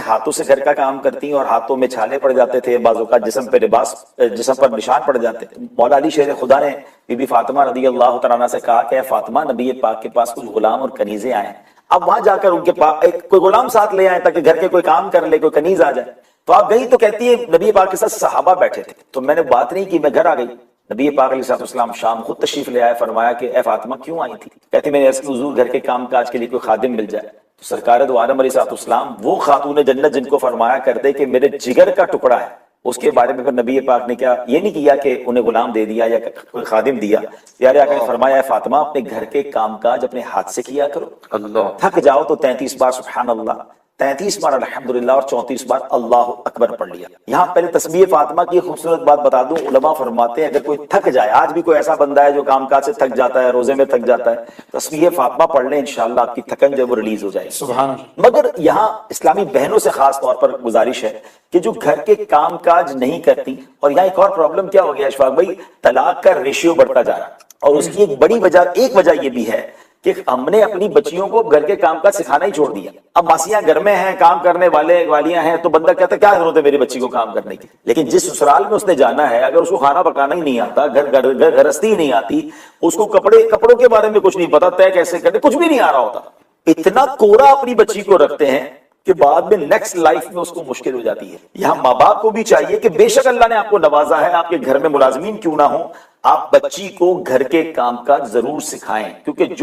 ہاتھوں سے گھر کا کام کرتی ہیں اور ہاتھوں میں چھالے پڑ جاتے تھے، بعض اوقات جسم پر نشان پڑ جاتے تھے۔ مولا علی شیر خدا نے بی بی فاطمہ رضی اللہ تعالیٰ عنہ سے کہا کہ اے فاطمہ، نبی پاک کے پاس کچھ غلام اور کنیزیں آئے ہیں، اب وہاں جا کر ان کے پاس کوئی غلام ساتھ لے آئے تاکہ گھر کے کوئی کام کر لے، کوئی کنیز آ جائے۔ تو آپ گئی تو کہتی ہے نبی پاک کے ساتھ صحابہ بیٹھے تھے، تو میں نے بات نہیں کی، میں گھر آ گئی۔ نبی پاک علیہ السلام شام خود تشریف لے آئے، فرمایا کہ اے فاطمہ کیوں آئی تھی؟ کہتی میں نے عرض کی حضور گھر کے کام کاج کے لیے کوئی خادم مل جائے۔ تو سرکار دو عالم علیہ السلام وہ خاتون جنت جن کو فرمایا کرتے کہ میرے جگر کا ٹکڑا ہے، اس کے بارے میں پھر نبی پاک نے کیا یہ نہیں کیا کہ انہیں غلام دے دیا یا کوئی خادم دیا، پیارے آقا نے فرمایا اے فاطمہ اپنے گھر کے کام کاج اپنے ہاتھ سے کیا کرو، تھک جاؤ تو 33 بار سبحان اللہ، 33 بار الحمدللہ اور 34 بار اللہ اکبر پڑھ لیا۔ یہاں پہلے تسبیح فاطمہ کی خوبصورت بات بتا دوں، علماء فرماتے ہیں اگر کوئی تھک جائے، آج بھی کوئی ایسا بندہ ہے جو کام کاج سے تھک جاتا ہے، روزے میں تھک جاتا ہے، تسبیح فاطمہ پڑھ لیں انشاءاللہ آپ کی تھکن جو وہ ریلیز ہو جائے سبحان اللہ۔ مگر یہاں اسلامی بہنوں سے خاص طور پر گزارش ہے کہ جو گھر کے کام کاج نہیں کرتی، اور یہاں ایک اور پرابلم کیا ہو گیا اشفاق بھائی، طلاق کا ریشیو بڑھتا جا رہا ہے، اور اس کی ایک بڑی وجہ یہ بھی ہے کہ ہم نے اپنی بچیوں کو گھر کے کام کاج سکھانا ہی چھوڑ دیا۔ اب ماسیاں گھر میں ہیں، کام کرنے والیاں ہیں، تو بندہ کہتا ہے کیا ضرورت ہے میری بچی کو کام کرنے کی، لیکن جس سسرال میں اس نے جانا ہے اگر اس کو کھانا پکانا ہی نہیں آتا، گھرستی ہی نہیں آتی، اس کو کپڑوں کے بارے میں کچھ نہیں پتا، طے کیسے کرنے کچھ بھی نہیں آ رہا ہوتا، اتنا کوڑا اپنی بچی کو رکھتے ہیں کہ بعد میں نیکسٹ لائف میں اس کو مشکل ہو جاتی ہے۔ یہاں ماں باپ کو بھی چاہیے کہ بے شک اللہ نے آپ کو نوازا ہے، آپ کے گھر میں ملازمین کیوں نہ ہوں، آپ بچی کو گھر کے کام کاج ضرور سکھائیں، کیونکہ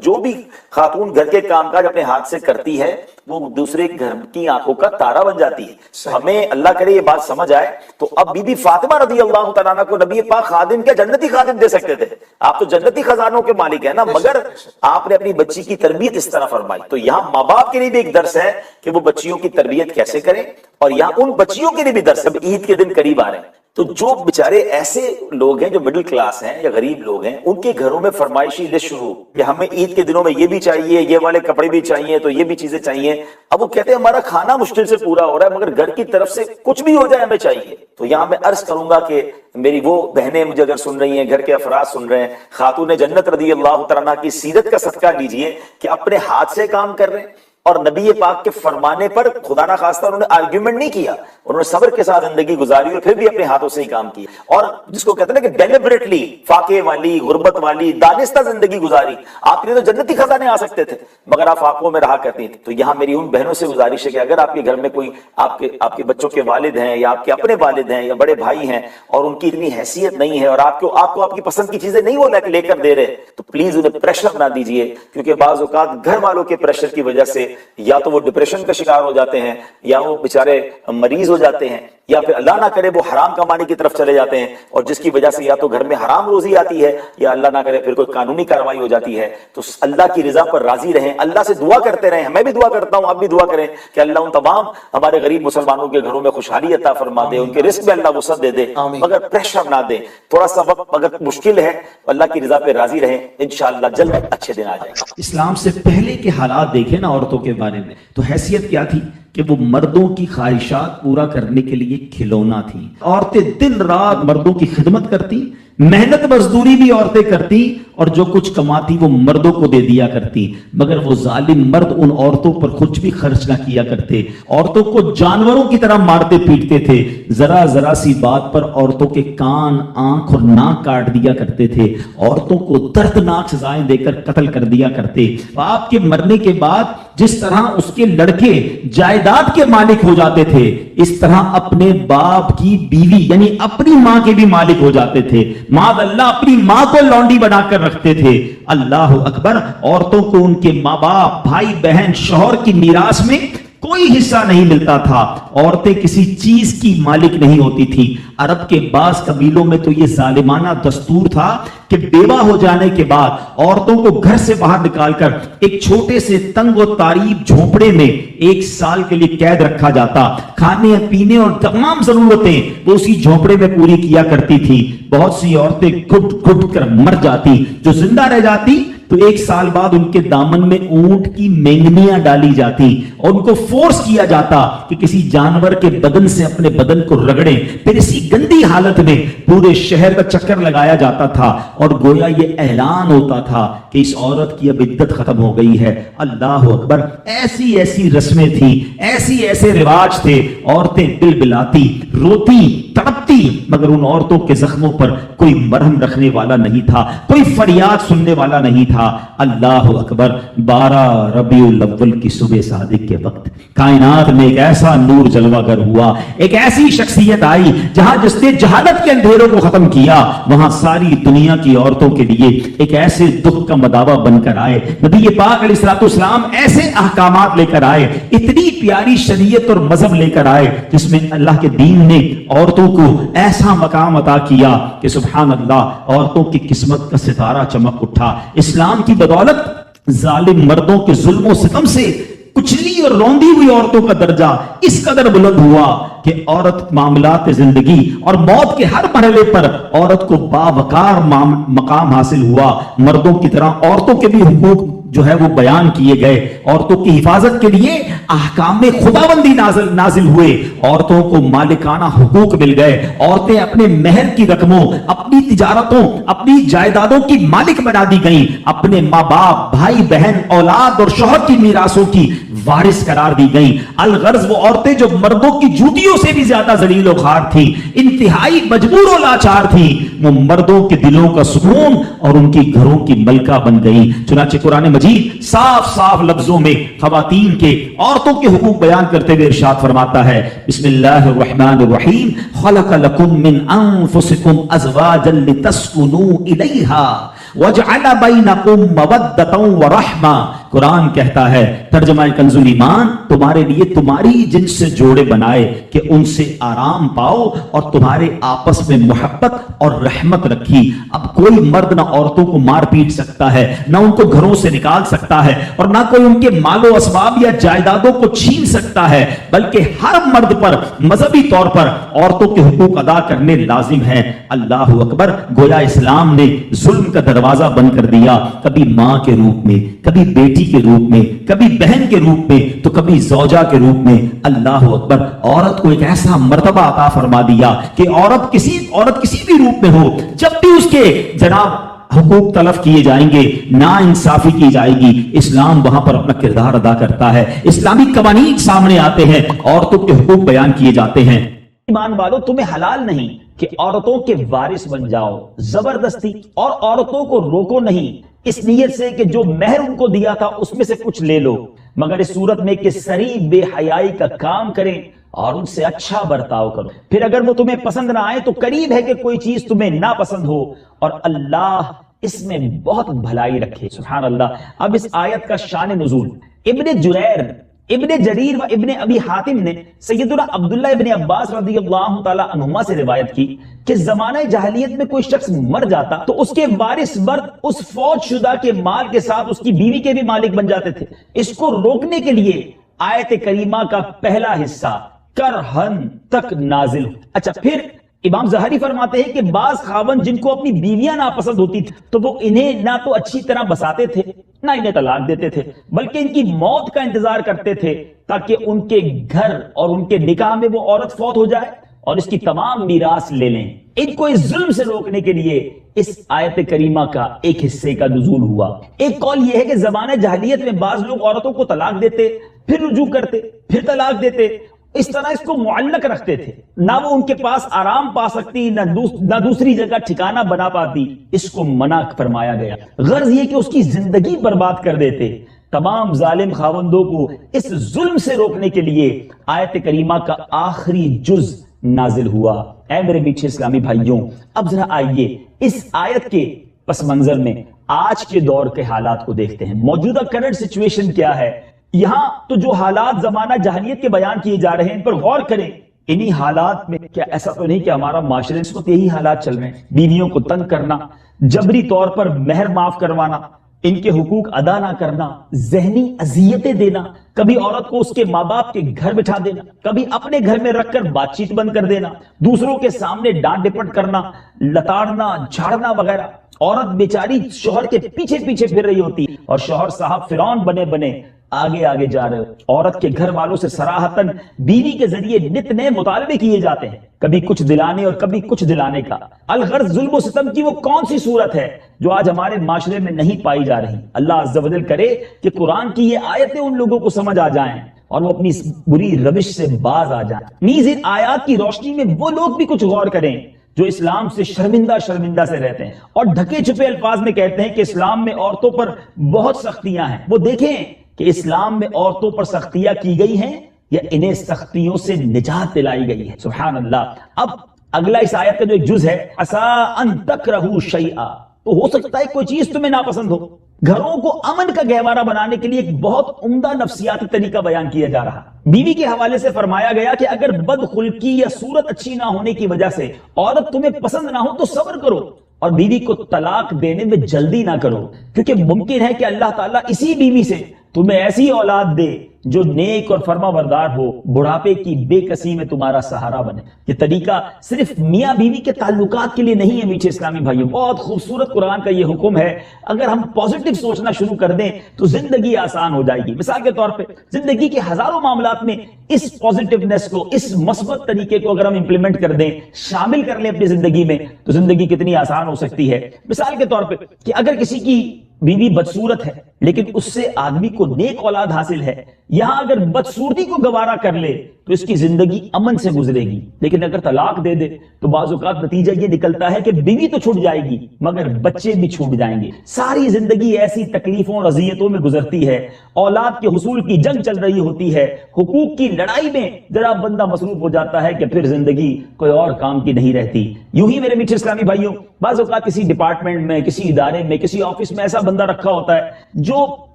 جو بھی خاتون گھر کے کام کاج اپنے ہاتھ سے کرتی ہے وہ دوسرے گھر کی آنکھوں کا تارا بن جاتی ہے۔ ہمیں اللہ کرے یہ بات سمجھ آئے تو اب بی بی فاطمہ رضی اللہ تعالیٰ عنہ کو نبی پاک خادم کیا جنتی خادم دے سکتے تھے، آپ تو جنتی خزانوں کے مالک ہیں نا، مگر آپ نے اپنی بچی کی تربیت اس طرح فرمائی۔ تو یہاں ماں باپ کے لیے بھی ایک درس ہے کہ وہ بچیوں کی تربیت کیسے کریں، اور یہاں ان بچیوں کے لیے بھی درس ہے، عید کے دن قریب آ رہے ہیں، تو جو بیچارے ایسے لوگ ہیں جو مڈل کلاس ہیں یا غریب لوگ ہیں، ان کے گھروں میں فرمائشی لسٹ شروع کہ ہمیں عید کے دنوں میں یہ بھی چاہیے، یہ والے کپڑے بھی چاہیے، تو یہ بھی چیزیں چاہیے۔ اب وہ کہتے ہیں ہمارا کھانا مشکل سے پورا ہو رہا ہے مگر گھر کی طرف سے کچھ بھی ہو جائے ہمیں چاہیے۔ تو یہاں میں عرض کروں گا کہ میری وہ بہنیں مجھے اگر سن رہی ہیں، گھر کے افراد سن رہے ہیں، خاتون جنت رضی اللہ تعالیٰ عنہ کی سیرت کا صدقہ لیجئے کہ اپنے ہاتھ سے کام کر رہے ہیں، اور نبی پاک کے فرمانے پر خدا نہ خواستہ انہوں نے آرگیومنٹ نہیں کیا، انہوں نے صبر کے ساتھ زندگی گزاری اور پھر بھی اپنے ہاتھوں سے ہی کام کیا، اور جس کو کہتے ہیں نا کہ ڈیلیبریٹلی فاقے والی، غربت والی، دانستہ زندگی گزاری۔ آپ کے لیے تو جنتی خزانے آ سکتے تھے مگر آپ فاقوں میں رہا کرتی تھیں۔ تو یہاں میری ان بہنوں سے گزارش ہے کہ اگر آپ کے گھر میں کوئی آپ کے بچوں کے والد ہیں یا آپ کے اپنے والد ہیں یا بڑے بھائی ہیں اور ان کی اتنی حیثیت نہیں ہے اور آپ کو آپ کی پسند کی چیزیں نہیں وہ لے کر دے رہے، تو پلیز انہیں پریشر نہ دیجیے، کیونکہ بعض اوقات گھر والوں کے پریشر کی وجہ سے یا تو وہ ڈپریشن کا شکار ہو جاتے ہیں، یا وہ بیچارے مریض ہو جاتے ہیں، یا پھر اللہ نہ کرے وہ حرام کمانے کی طرف چلے جاتے ہیں، اور جس کی وجہ سے یا تو گھر میں حرام روزی آتی ہے یا اللہ نہ کرے پھر کوئی قانونی کارروائی ہو جاتی ہے۔ تو اللہ کی رضا پر راضی رہیں، اللہ سے دعا کرتے رہیں، میں بھی دعا کرتا ہوں، آپ بھی دعا کریں کہ اللہ ان تمام ہمارے غریب مسلمانوں کے گھروں میں خوشحالی عطا فرما دے، ان کے رزق میں اللہ وسعت دے دے، مگر پریشر نہ دے، تھوڑا سا وقت اگر مشکل ہے اللہ کی رضا پہ راضی رہیں، انشاءاللہ جلد اچھے دن آ جائیں گے۔ اسلام سے پہلے کے حالات دیکھیں نا عورتوں کے بارے میں، تو حیثیت کیا تھی کہ وہ مردوں کی خواہشات پورا کرنے کے لیے کھلونا تھی۔ عورتیں دن رات مردوں کی خدمت کرتی، محنت مزدوری بھی عورتیں کرتی، اور جو کچھ کماتی وہ مردوں کو دے دیا کرتی، مگر وہ ظالم مرد ان عورتوں پر کچھ بھی خرچ نہ کیا کرتے، عورتوں کو جانوروں کی طرح مارتے پیٹتے تھے، ذرا سی بات پر عورتوں کے کان، آنکھ اور ناک کاٹ دیا کرتے تھے، عورتوں کو دردناک سزائیں دے کر قتل کر دیا کرتے۔ باپ کے مرنے کے بعد جس طرح اس کے لڑکے جائیداد کے مالک ہو جاتے تھے، اس طرح اپنے باپ کی بیوی یعنی اپنی ماں کے بھی مالک ہو جاتے تھے، معاذ اللہ اپنی ماں کو لونڈی بنا کر رکھتے تھے۔ اللہ اکبر، عورتوں کو ان کے ماں باپ، بھائی بہن، شوہر کی میراث میں کوئی حصہ نہیں ملتا تھا، عورتیں کسی چیز کی مالک نہیں ہوتی تھی۔ عرب کے بعض قبیلوں میں تو یہ ظالمانہ دستور تھا کہ بیوہ ہو جانے کے بعد عورتوں کو گھر سے باہر نکال کر ایک چھوٹے سے تنگ و تاریب جھونپڑے میں 1 سال کے لیے قید رکھا جاتا، کھانے پینے اور تمام ضرورتیں وہ اسی جھونپڑے میں پوری کیا کرتی تھی۔ بہت سی عورتیں گھٹ گھٹ کر مر جاتی، جو زندہ رہ جاتی تو 1 سال بعد ان کے دامن میں اونٹ کی مینگنیاں ڈالی جاتی اور ان کو فورس کیا جاتا کہ کسی جانور کے بدن سے اپنے بدن کو رگڑیں. پھر اسی گندی حالت میں پورے شہر کا چکر لگایا جاتا تھا اور گویا یہ اعلان ہوتا تھا کہ اس عورت کی اب عدت ختم ہو گئی ہے. اللہ اکبر. ایسی ایسی رسمیں تھیں, ایسے رواج تھے. عورتیں بلبلاتی, روتی, تڑپتی, مگر ان عورتوں کے زخموں پر کوئی مرہم رکھنے والا نہیں تھا, کوئی فریاد سننے والا نہیں تھا. اللہ اکبر. 12 ربیع الاول کی صبح صادق کے وقت کائنات میں ایک ایسا نور جلوہ گر ہوا, ایک ایسی شخصیت آئی جہاں جس نے جہالت کے اندھیروں کو ختم کیا, وہاں ساری دنیا کی عورتوں کے لیے ایک ایسے دکھ کا مداوا بن کر آئے. نبی پاک علیہ الصلوۃ والسلام ایسے احکامات لے کر آئے, اتنی پیاری شریعت اور مذہب لے کر آئے جس میں اللہ کے دین نے عورتوں کو ایسا مقام عطا کیا کہ سبحان اللہ, عورتوں کی قسمت کا ستارہ چمک اٹھا. اسلام کی بدولت ظالم مردوں کے ظلم و ستم سے کچلی اور روندی ہوئی عورتوں کا درجہ اس قدر بلند ہوا کہ عورت معاملات زندگی اور موت کے ہر مرحلے پر عورت کو باوقار مقام حاصل ہوا. مردوں کی طرح عورتوں کے بھی حقوق جو ہے وہ بیان کیے گئے. عورتوں کی حفاظت کے لیے احکام خداوندی نازل ہوئے. عورتوں کو مالکانہ حقوق مل گئے. عورتیں اپنے مہر کی رقموں, اپنی تجارتوں, اپنی جائیدادوں کی مالک بنا دی گئیں. اپنے ماں باپ, بھائی بہن, اولاد اور شوہر کی میراثوں کی وارث قرار دی گئیں. الغرض وہ عورتیں جو مردوں کی جوتیوں سے بھی زیادہ ذلیل و خوار تھیں, انتہائی مجبور و لاچار تھیں, وہ مردوں کے دلوں کا سکون اور ان کی گھروں کی ملکہ بن گئیں. چنانچہ قرآن مجید صاف لفظوں میں خواتین کے, عورتوں کے حقوق بیان کرتے ہوئے ارشاد فرماتا ہے, بسم اللہ الرحمن الرحیم, خلق لکم من انفسکم ازواجا لتسکنوا الیہا وجعل بینکم مودۃ ورحمہ. قرآن کہتا ہے, ترجمہ کنز الایمان, تمہارے لیے تمہاری جنس سے جوڑے بنائے کہ ان سے آرام پاؤ اور تمہارے آپس میں محبت اور رحمت رکھی. اب کوئی مرد نہ عورتوں کو مار پیٹ سکتا ہے, نہ ان کو گھروں سے نکال سکتا ہے, اور نہ کوئی ان کے مال و اسباب یا جائیدادوں کو چھین سکتا ہے, بلکہ ہر مرد پر مذہبی طور پر عورتوں کے حقوق ادا کرنے لازم ہیں. اللہ اکبر. گویا اسلام نے ظلم کا دروازہ بند کر دیا, کبھی ماں کے روپ میں, کبھی بیٹی کے روپ میں, کبھی بہن کے روپ میں, تو کبھی زوجہ کے روپ میں. اللہ اکبر. عورت کو ایک ایسا مرتبہ عطا فرما دیا کہ عورت کسی بھی روپ میں ہو, جب بھی اس کے جناب حقوق تلف کیے جائیں گے, نا انصافی کی جائے گی, اسلام وہاں پر اپنا کردار ادا کرتا ہے. اسلامی قوانین سامنے آتے ہیں, عورتوں کے حقوق بیان کیے جاتے ہیں. ایمان والو, تمہیں حلال نہیں کہ عورتوں کے وارث بن جاؤ زبردستی, اور عورتوں کو روکو نہیں اس نیت سے کہ جو مہر ان کو دیا تھا اس میں سے کچھ لے لو, مگر اس صورت میں کہ صریح بے حیائی کا کام کریں اور ان سے اچھا برتاؤ کرو. پھر اگر وہ تمہیں پسند نہ آئے تو قریب ہے کہ کوئی چیز تمہیں ناپسند ہو, اور اللہ اس میں بہت بھلائی رکھے. سبحان اللہ. اب اس آیت کا شان نزول, ابن جریر, ابن جریر و ابن ابی حاتم نے سیدنا عبداللہ ابن عباس رضی اللہ تعالی عنہما سے روایت کی کہ زمانہ جاہلیت میں کوئی شخص مر جاتا تو اس کے وارث مرد اس فوت شدہ کے مال کے ساتھ اس کی بیوی کے بھی مالک بن جاتے تھے. اس کو روکنے کے لیے آیت کریمہ کا پہلا حصہ کرہن تک نازل. اچھا, پھر امام زہری فرماتے ہیں کہ بعض خاوند جن کو اپنی بیویاں ناپسند ہوتی تھی تو وہ انہیں نہ تو اچھی طرح بساتے تھے نہ انہیں طلاق دیتے تھے, بلکہ ان کی موت کا انتظار کرتے تھے تاکہ ان کے گھر اور ان کے نکاح میں وہ عورت فوت ہو جائے اور اس کی تمام میراث لے لیں. ان کو اس ظلم سے روکنے کے لیے اس آیت کریمہ کا ایک حصے کا نزول ہوا. ایک قول یہ ہے کہ زمانہ جاہلیت میں بعض لوگ عورتوں کو طلاق دیتے, پھر رجوع کرتے, پھر طلاق دیتے, اس طرح اس کو معلق رکھتے تھے, نہ وہ ان کے پاس آرام پا سکتی نہ دوسری جگہ ٹھکانہ بنا پاتی. اس کو منع فرمایا گیا, غرض یہ کہ اس کی زندگی برباد کر دیتے. تمام ظالم خاوندوں کو اس ظلم سے روکنے کے لیے آیت کریمہ کا آخری جز نازل ہوا. اے میرے میٹھے اسلامی بھائیوں, اب ذرا آئیے اس آیت کے پس منظر میں آج کے دور کے حالات کو دیکھتے ہیں. موجودہ کرنٹ سچویشن کیا ہے؟ یہاں تو جو حالات زمانہ جاہلیت کے بیان کیے جا رہے ہیں ان پر غور کریں. انہی حالات میں کیا ایسا تو نہیں کہ ہمارا معاشرے اس وقت یہی حالات چل رہے ہیں؟ بیویوں کو تنگ کرنا, جبری طور پر مہر معاف کروانا, ان کے حقوق ادا نہ کرنا, ذہنی اذیتیں دینا, کبھی عورت کو اس کے ماں باپ کے گھر بٹھا دینا, کبھی اپنے گھر میں رکھ کر بات چیت بند کر دینا, دوسروں کے سامنے ڈانٹ ڈپٹ کرنا, لتاڑنا, جھاڑنا وغیرہ. عورت بیچاری شوہر کے پیچھے پیچھے پھر رہی ہوتی اور شوہر صاحب فرعون بنے بنے آگے آگے جا رہے ہو۔ عورت کے گھر والوں سے صراحتاً بیوی کے ذریعے نت نئے مطالبے کیے جاتے ہیں، کبھی کچھ دلانے اور کبھی کچھ دلانے کا۔ الغرض ظلم و ستم کی وہ کون سی صورت ہے جو آج ہمارے معاشرے میں نہیں پائی جا رہی؟ اللہ عز و جل کرے کہ قرآن کی یہ آیتیں ان لوگوں کو سمجھ آ جائیں اور وہ اپنی اس بری روش سے باز آ جائیں۔ نیز ان آیات کی روشنی میں وہ لوگ بھی کچھ غور کریں جو اسلام سے شرمندہ سے رہتے ہیں اور ڈھکے چھپے الفاظ میں کہتے ہیں کہ اسلام میں عورتوں پر بہت سختیاں ہیں۔ وہ دیکھیں کہ اسلام میں عورتوں پر سختیاں کی گئی ہیں یا انہیں سختیوں سے نجات دلائی گئی ہے۔ سبحان اللہ۔ اب اگلا اس آیت کا جو ایک جز ہے، عسیٰ ان تکرہوا شیئا، تو ہو سکتا ہے کوئی چیز تمہیں ناپسند ہو۔ گھروں کو امن کا گہوارہ بنانے کے لیے ایک بہت عمدہ نفسیاتی طریقہ بیان کیا جا رہا۔ بیوی کے حوالے سے فرمایا گیا کہ اگر بدخلقی یا صورت اچھی نہ ہونے کی وجہ سے عورت تمہیں پسند نہ ہو تو صبر کرو اور بیوی کو طلاق دینے میں جلدی نہ کرو، کیونکہ ممکن ہے کہ اللہ تعالیٰ اسی بیوی سے تمہیں ایسی اولاد دے جو نیک اور فرما بردار ہو، بڑھاپے کی بے کسی میں تمہارا سہارا بنے۔ یہ طریقہ صرف میاں بیوی کے تعلقات کے لیے نہیں ہے میٹھے اسلامی بھائیوں، بہت خوبصورت قرآن کا یہ حکم ہے۔ اگر ہم پازیٹیو سوچنا شروع کر دیں تو زندگی آسان ہو جائے گی۔ مثال کے طور پہ زندگی کے ہزاروں معاملات میں اس پازیٹیونیس کو، اس مثبت طریقے کو اگر ہم امپلیمنٹ کر دیں، شامل کر لیں اپنی زندگی میں، تو زندگی کتنی آسان ہو سکتی ہے۔ مثال کے طور پہ کہ اگر کسی کی بیوی بدصورت ہے لیکن اس سے آدمی کو نیک اولاد حاصل ہے، یہاں اگر بدصورتی کو گوارا کر لے تو اس کی زندگی امن سے گزرے گی، لیکن اگر طلاق دے دے تو بعض اوقات نتیجہ یہ نکلتا ہے کہ بیوی تو چھوٹ جائے گی مگر بچے بھی چھوٹ جائیں گے۔ ساری زندگی ایسی تکلیفوں اور اذیتوں میں گزرتی ہے، اولاد کے حصول کی جنگ چل رہی ہوتی ہے، حقوق کی لڑائی میں ذرا بندہ مصروف ہو جاتا ہے کہ پھر زندگی کوئی اور کام کی نہیں رہتی۔ یوں ہی میرے میٹھے اسلامی بھائیوں، بعض اوقات کسی ڈپارٹمنٹ میں، کسی ادارے میں، کسی آفس میں ایسا بندہ رکھا ہوتا ہے جو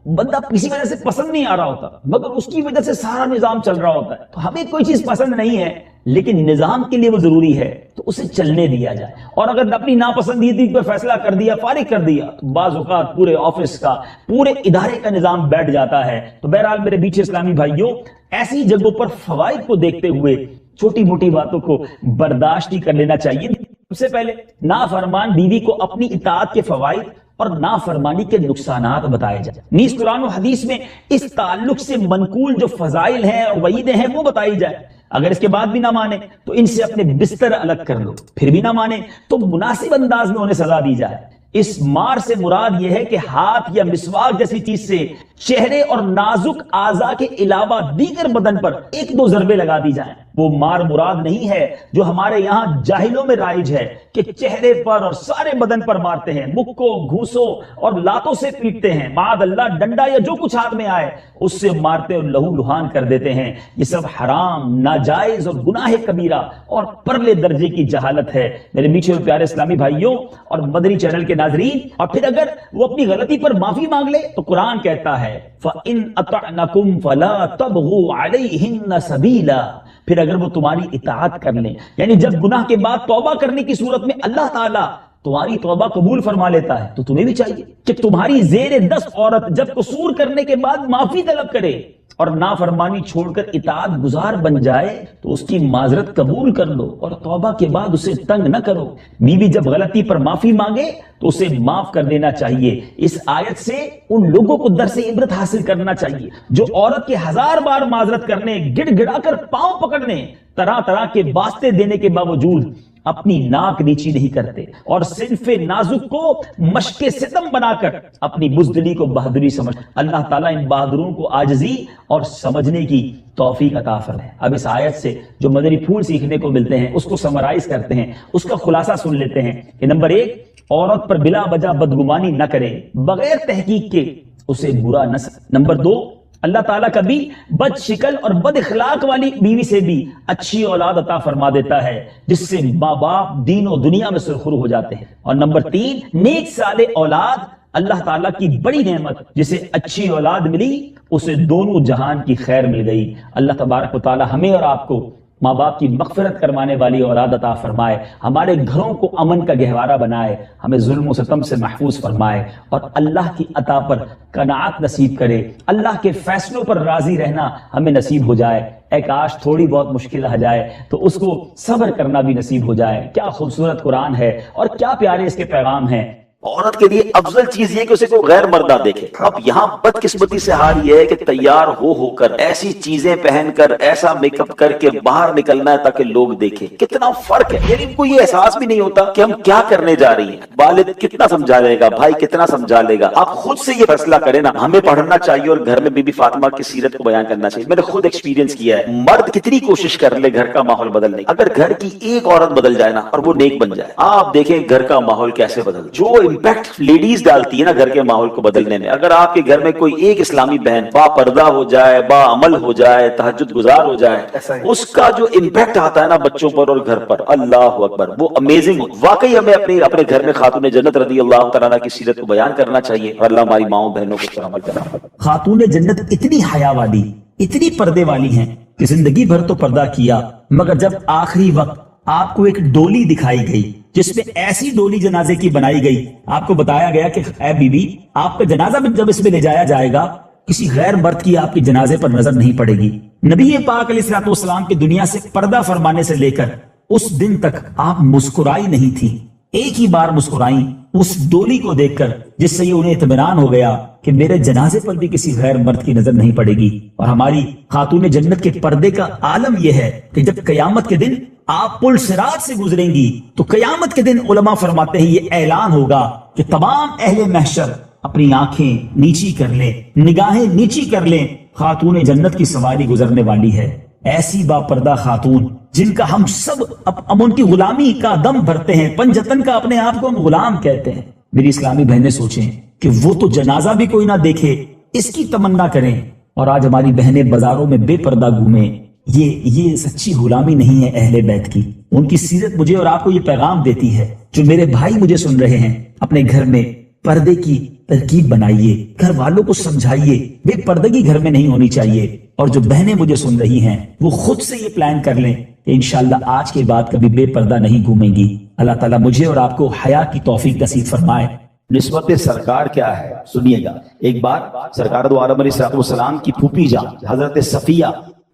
بندہ کسی وجہ سے پسند نہیں آ رہا ہوتا مگر اس کی وجہ سے سارا نظام چل رہا ہوتا ہے۔ تو ہمیں کوئی چیز پسند نہیں ہے لیکن نظام کے لیے وہ ضروری ہے تو اسے چلنے دیا جائے، اور اگر اپنی ناپسندیدگی پہ فیصلہ کر دیا، فارغ کر دیا، تو بعض اوقات پورے آفس کا، پورے ادارے کا نظام بیٹھ جاتا ہے۔ تو بہرحال میرے میٹھے اسلامی بھائیوں، ایسی جگہوں پر فوائد کو دیکھتے ہوئے چھوٹی موٹی باتوں کو برداشت ہی کر لینا چاہیے۔ سب سے پہلے نافرمان بیوی کو اپنی اطاعت کے فوائد اور نافرمانی کے نقصانات بتائے جائیں۔ نیز قرآن و حدیث میں اس تعلق سے منقول جو فضائل ہیں اور وعیدیں ہیں وہ بتائی جائیں۔ اگر اس کے بعد بھی نہ مانے تو ان سے اپنے بستر الگ کر لو، پھر بھی نہ مانے تو مناسب انداز میں انہیں سزا دی جائے۔ اس مار سے مراد یہ ہے کہ ہاتھ یا مسواک جیسی چیز سے چہرے اور نازک اعضاء کے علاوہ دیگر بدن پر ایک دو ضربے لگا دی جائیں۔ وہ مار مراد نہیں ہے جو ہمارے یہاں جاہلوں میں رائج ہے کہ چہرے پر اور سارے بدن پر مارتے ہیں، مکوں، گھوسوں اور لاتوں سے پیٹتے ہیں، معاذ اللہ ڈنڈا یا جو کچھ ہاتھ میں آئے اس سے مارتے اور لہو لہان کر دیتے ہیں۔ یہ سب حرام، ناجائز اور گناہ کبیرہ اور پرلے درجے کی جہالت ہے۔ میرے میٹھے اور پیارے اسلامی بھائیوں اور مدنی چینل کے ناظرین، اور پھر اگر وہ اپنی غلطی پر معافی مانگ لے تو قرآن کہتا ہے فَإِنْ أَطَعْنَكُمْ فَلَا تَبْغُوا عَلَيْهِنَّ سَبِيلًا، پھر اگر وہ تمہاری اطاعت کر لیں، یعنی جب گناہ کے بعد توبہ کرنے کی صورت میں اللہ تعالیٰ تمہاری توبہ قبول فرما لیتا ہے تو تمہیں بھی چاہیے کہ تمہاری زیر دست عورت جب قصور کرنے کے بعد معافی طلب کرے اور نافرمانی چھوڑ کر اطاعت گزار بن جائے تو اس کی معذرت قبول کر لو اور توبہ کے بعد اسے تنگ نہ کرو۔ بیوی جب غلطی پر معافی مانگے تو اسے معاف کر دینا چاہیے۔ اس آیت سے ان لوگوں کو درس عبرت حاصل کرنا چاہیے جو عورت کے 1000 بار معذرت کرنے، گڑ گڑا کر پاؤں پکڑنے، طرح طرح کے واسطے دینے کے باوجود اپنی ناک نیچی نہیں کرتے اور صنف نازک کو مشق ستم بنا کر اپنی بزدلی کو بہادری سمجھ۔ اللہ تعالیٰ ان بہادروں کو عاجزی اور سمجھنے کی توفیق عطا فرمائے۔ اب اس آیت سے جو مدنی پھول سیکھنے کو ملتے ہیں اس کو سمرائز کرتے ہیں، اس کا خلاصہ سن لیتے ہیں کہ نمبر 1، عورت پر بلا وجہ بدگمانی نہ کرے، بغیر تحقیق کے اسے برا نہ سمجھے۔ نمبر 2، اللہ تعالیٰ کبھی بد شکل اور بد اخلاق والی بیوی سے بھی اچھی اولاد عطا فرما دیتا ہے جس سے ماں باپ دین و دنیا میں سرخرو ہو جاتے ہیں۔ اور نمبر 3، نیک صالح اولاد اللہ تعالیٰ کی بڑی نعمت، جسے اچھی اولاد ملی اسے دونوں جہان کی خیر مل گئی۔ اللہ تبارک و تعالیٰ ہمیں اور آپ کو ماں باپ کی مغفرت کروانے والی اولاد عطا فرمائے، ہمارے گھروں کو امن کا گہوارہ بنائے، ہمیں ظلم و ستم سے محفوظ فرمائے اور اللہ کی عطا پر قناعت نصیب کرے، اللہ کے فیصلوں پر راضی رہنا ہمیں نصیب ہو جائے۔ اے کاش تھوڑی بہت مشکل آ جائے تو اس کو صبر کرنا بھی نصیب ہو جائے۔ کیا خوبصورت قرآن ہے اور کیا پیارے اس کے پیغام ہیں۔ عورت کے لیے افضل چیز یہ کہ اسے کوئی غیر مرد نہ دیکھے. اب یہاں بدقسمتی سے حال یہ ہے کہ تیار ہو کر ایسی چیزیں پہن کر ایسا میک اپ کر کے باہر نکلنا ہے تاکہ لوگ دیکھیں. کتنا فرق ہے. یعنی ان کو یہ احساس بھی نہیں ہوتا کہ ہم کیا کرنے جا رہی ہیں. والد کتنا سمجھا لے گا, بھائی کتنا سمجھا لے گا. آپ خود سے یہ فیصلہ کریں نا. ہمیں پڑھنا چاہیے اور گھر میں بی بی فاطمہ کی سیرت کو بیان کرنا چاہیے. میں نے خود ایکسپیرینس کیا ہے. مرد کتنی کوشش کر لے گھر کا ماحول بدلنے کی, اگر گھر کی ایک عورت بدل جائے نا اور وہ نیک بن جائے, آپ دیکھیں گھر کا ماحول کیسے بدل. جو امپیکٹ لیڈیز ڈالتی ہے نا گھر کے ماحول کو بدلنے میں, اگر آپ کے گھر میں کوئی ایک اسلامی بہن با پردہ ہو جائے, با عمل ہو جائے, تہجد گزار ہو جائے, اس کا جو امپیکٹ آتا ہے نا بچوں پر اور گھر پر, اللہ اکبر, وہ امیزنگ. واقعی ہمیں اپنے گھر میں خاتون جنت رضی اللہ تعالیٰ کی سیرت کو بیان کرنا چاہیے اور اللہ ہماری ماؤں بہنوں کو عمل کرنا. خاتون جنت اتنی حیا والی, اتنی پردے والی ہیں کہ زندگی بھر تو پردہ کیا, مگر جب آخری وقت آپ کو ایک ڈولی دکھائی گئی جس میں ایسی ڈولی جنازے کی بنائی گئی, آپ کو بتایا گیا کہ اے بی بی, آپ کا جنازہ جب اس میں لے جایا جائے گا کسی غیر مرد کی آپ کے جنازے پر نظر نہیں پڑے گی. نبی پاک علیہ الصلوۃ والسلام کی دنیا سے پردہ فرمانے سے لے کر اس دن تک آپ مسکرائی نہیں تھی. ایک ہی بار مسکرائیں اس ڈولی کو دیکھ کر, جس سے یہ انہیں اطمینان ہو گیا کہ میرے جنازے پر بھی کسی غیر مرد کی نظر نہیں پڑے گی. اور ہماری خاتون جنت کے پردے کا عالم یہ ہے کہ جب قیامت کے دن آپ پل صراط سے گزریں گی تو قیامت کے دن علماء فرماتے ہیں یہ اعلان ہوگا کہ تمام اہل محشر اپنی آنکھیں نیچی کر لیں, نگاہیں نیچی کر لیں, خاتون جنت کی سواری گزرنے والی ہے. ایسی با پردہ خاتون جن کا ہم سب اب ان کی غلامی کا دم بھرتے ہیں, پنجتن کا اپنے آپ کو ہم غلام کہتے ہیں. میری اسلامی بہنیں سوچیں کہ وہ تو جنازہ بھی کوئی نہ دیکھے, اس کی تمنا کریں, اور آج ہماری بہنیں بازاروں میں بے پردہ گھومیں. یہ سچی غلامی نہیں ہے اہل بیت کی. ان کی سیرت مجھے اور آپ کو یہ پیغام دیتی ہے. جو میرے بھائی مجھے سن رہے ہیں, اپنے گھر میں پردے کی ترکیب بنائیے, گھر والوں کو سمجھائیے بے پردگی گھر میں نہیں ہونی چاہیے. اور جو بہنیں مجھے سن رہی ہیں وہ خود سے یہ پلان کر لیں کہ انشاءاللہ آج کے بعد کبھی بے پردہ نہیں گھومیں گی. اللہ تعالیٰ مجھے اور آپ کو حیا کی توفیق نصیب فرمائے. نسبت سرکار کیا ہے سنیے گا. ایک بار سرکار دو عالم علیہ السلام کی پھوپھی جان حضرت صفیہ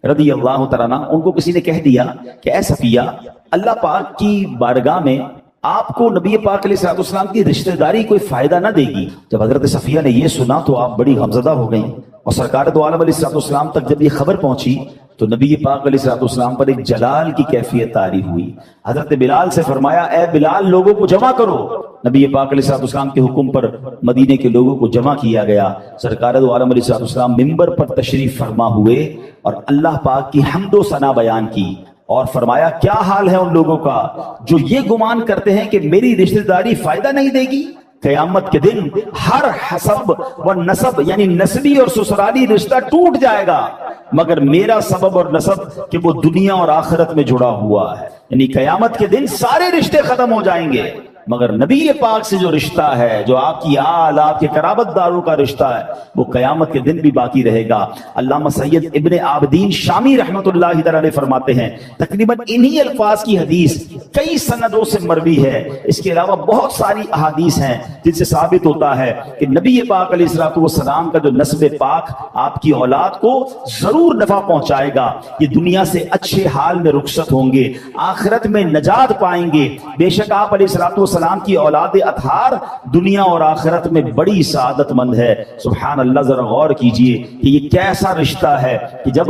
رضی اللہ تعالیٰ عنہ, ان کو کسی نے کہہ دیا کہ اے صفیہ, اللہ پاک کی بارگاہ میں آپ کو نبی پاک علیہ السلام کی رشتہ داری کوئی فائدہ نہ دے گی. جب حضرت صفیہ نے یہ سنا تو آپ بڑی غمزدہ ہو گئیں, اور سرکار دو عالم علیہ السلام تک جب یہ خبر پہنچی تو نبی پاک علیہ السلام پر ایک جلال کی کیفیت طاری ہوئی. حضرت بلال سے فرمایا اے بلال, لوگوں کو جمع کرو. نبی پاک علیہ السلام کے حکم پر مدینے کے لوگوں کو جمع کیا گیا. سرکار دو عالم علیہ السلام منبر پر تشریف فرما ہوئے اور اللہ پاک کی حمد و ثنا بیان کی, اور فرمایا کیا حال ہے ان لوگوں کا جو یہ گمان کرتے ہیں کہ میری رشتہ داری فائدہ نہیں دے گی. قیامت کے دن ہر حسب و نسب یعنی نسبی اور سسرالی رشتہ ٹوٹ جائے گا, مگر میرا سبب اور نسب کہ وہ دنیا اور آخرت میں جڑا ہوا ہے. یعنی قیامت کے دن سارے رشتے ختم ہو جائیں گے, مگر نبی پاک سے جو رشتہ ہے, جو آپ کی آل, آپ کے قرابت داروں کا رشتہ ہے, وہ قیامت کے دن بھی باقی رہے گا. علامہ سید ابن عابدین شامی رحمت اللہ تعالی علیہ فرماتے ہیں تقریباً انہی الفاظ کی حدیث کئی سندوں سے مروی ہے. اس کے علاوہ بہت ساری احادیث ہیں جن سے ثابت ہوتا ہے کہ نبی پاک علیہ الصلوۃ والسلام کا جو نسب پاک آپ کی اولاد کو ضرور نفع پہنچائے گا. یہ دنیا سے اچھے حال میں رخصت ہوں گے, آخرت میں نجات پائیں گے. بے شک آپ علیہ الصلوۃ والسلام کی اولاد اطہار دنیا اور آخرت میں بڑی سعادت مند ہے. سبحان اللہ, ذرا غور کیجئے کہ یہ کیسا رشتہ ہے کہ جب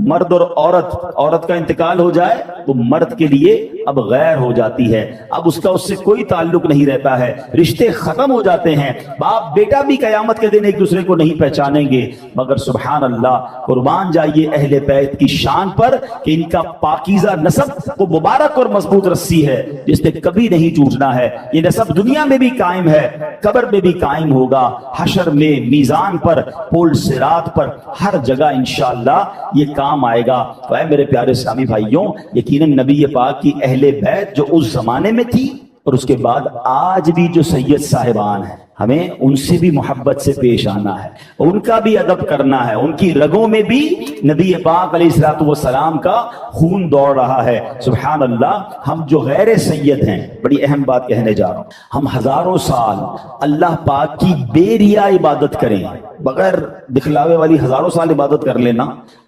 مرد اور عورت کا انتقال ہو جائے تو مرد کے لیے اب غیر ہو جاتی ہے, اب اس کا اس سے کوئی تعلق نہیں رہتا ہے, رشتے ختم ہو جاتے ہیں. باپ بیٹا بھی قیامت کے دن ایک دوسرے کو نہیں پہچانیں گے. مگر سبحان اللہ, قربان جائیے اہل بیت کی شان پر کہ ان کا پاکیزہ نسب وہ مبارک اور مضبوط رسی ہے جس نے کبھی نہیں ٹوٹنا ہے. یہ نسب دنیا میں بھی قائم ہے, قبر میں بھی قائم ہوگا, حشر میں, میزان پر, پل صراط پر, ہر جگہ انشاءاللہ یہ کام آئے گا. تو اے میرے پیارے اسلامی بھائیوں, یقیناً نبی پاک کی اہل بیت جو اس زمانے میں تھی اور اس کے بعد آج بھی جو سید صاحبان ہیں, ہمیں ان سے بھی محبت سے پیش آنا ہے, ان کا بھی ادب کرنا ہے. ان کی رگوں میں بھی نبی پاک علیہ الصلوۃ والسلام کا خون دوڑ رہا ہے. سبحان اللہ, ہم جو غیر سید ہیں, بڑی اہم بات کہنے جا رہا ہوں, ہم ہزاروں سال اللہ پاک کی بے ریا عبادت کریں, بغیر دکھلاوے والی ہزاروں سال عبادت کر لینا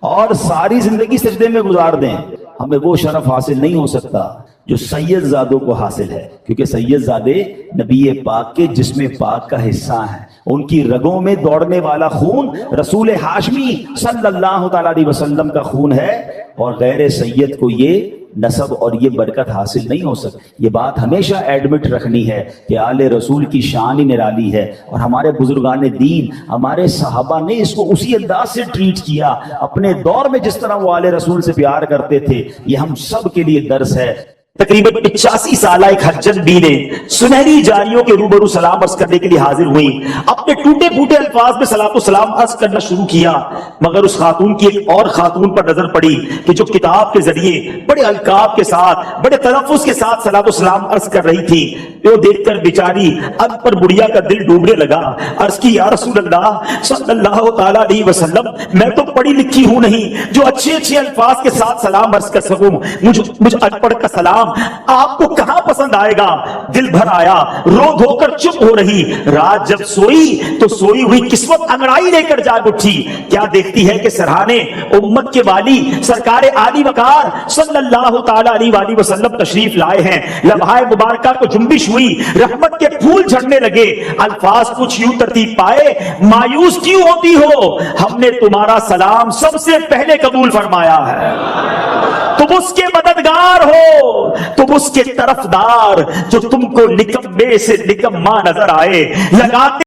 اور ساری زندگی سجدے میں گزار دیں. ہمیں وہ شرف حاصل نہیں ہو سکتا جو سید زادوں کو حاصل ہے، کیونکہ سید زادے نبی پاک کے جسم پاک کا حصہ ہیں، ان کی رگوں میں دوڑنے والا خون رسول ہاشمی صلی اللہ تعالی علیہ وسلم کا خون ہے، اور غیر سید کو یہ نسب اور یہ برکت حاصل نہیں ہو سکتی۔ یہ بات ہمیشہ ایڈمٹ رکھنی ہے کہ آل رسول کی شان ہی نرالی ہے، اور ہمارے بزرگان دین، ہمارے صحابہ نے اس کو اسی انداز سے ٹریٹ کیا، اپنے دور میں جس طرح وہ آل رسول سے پیار کرتے تھے، یہ ہم سب کے لیے درس ہے۔ تقریباً 85 سالہ ایک حجت بیوی سنہری جاریوں کے روبرو سلام عرض کرنے کے لیے حاضر ہوئی، اپنے ٹوٹے پھوٹے الفاظ میں صلاۃ و سلام عرض کرنا شروع کیا، مگر اس خاتون کی ایک اور خاتون پر نظر پڑی کہ جو کتاب کے ذریعے بڑے القاب کے ساتھ، بڑے تلفظ کے ساتھ صلاۃ و سلام عرض کر رہی تھی۔ وہ دیکھ کر بیچاری ان پر بڑھیا کا دل ڈوبنے لگا، عرض کی یا رسول اللہ صلی اللہ تعالیٰ علیہ وسلم، میں تو پڑھی لکھی ہوں نہیں جو اچھے اچھے الفاظ کے ساتھ سلام عرض کر سکوں، مجھ ان پڑھ کا سلام آپ کو کہاں پسند آئے گا؟ دل بھر آیا، رو دھو کر چپ ہو رہی۔ رات جب سوئی تو سوئی ہوئی قسمت انگڑائی لے کر جاگ اٹھی، کیا دیکھتی ہے کہ سرحانے امت کے والی سرکار عالی وقار صلی اللہ تعالی علیہ وآلہ وسلم تشریف لائے ہیں۔ لمحہ مبارکہ کو جنبش ہوئی، رحمت کے پھول جھڑنے لگے، الفاظ کچھ یوں ترتیب پائے، مایوس کیوں ہوتی ہو؟ ہم نے تمہارا سلام سب سے پہلے قبول فرمایا ہے، تم اس کے مددگار ہو، تم اس کے طرفدار، جو تم کو نکمے سے نکما نظر آئے، لگاتے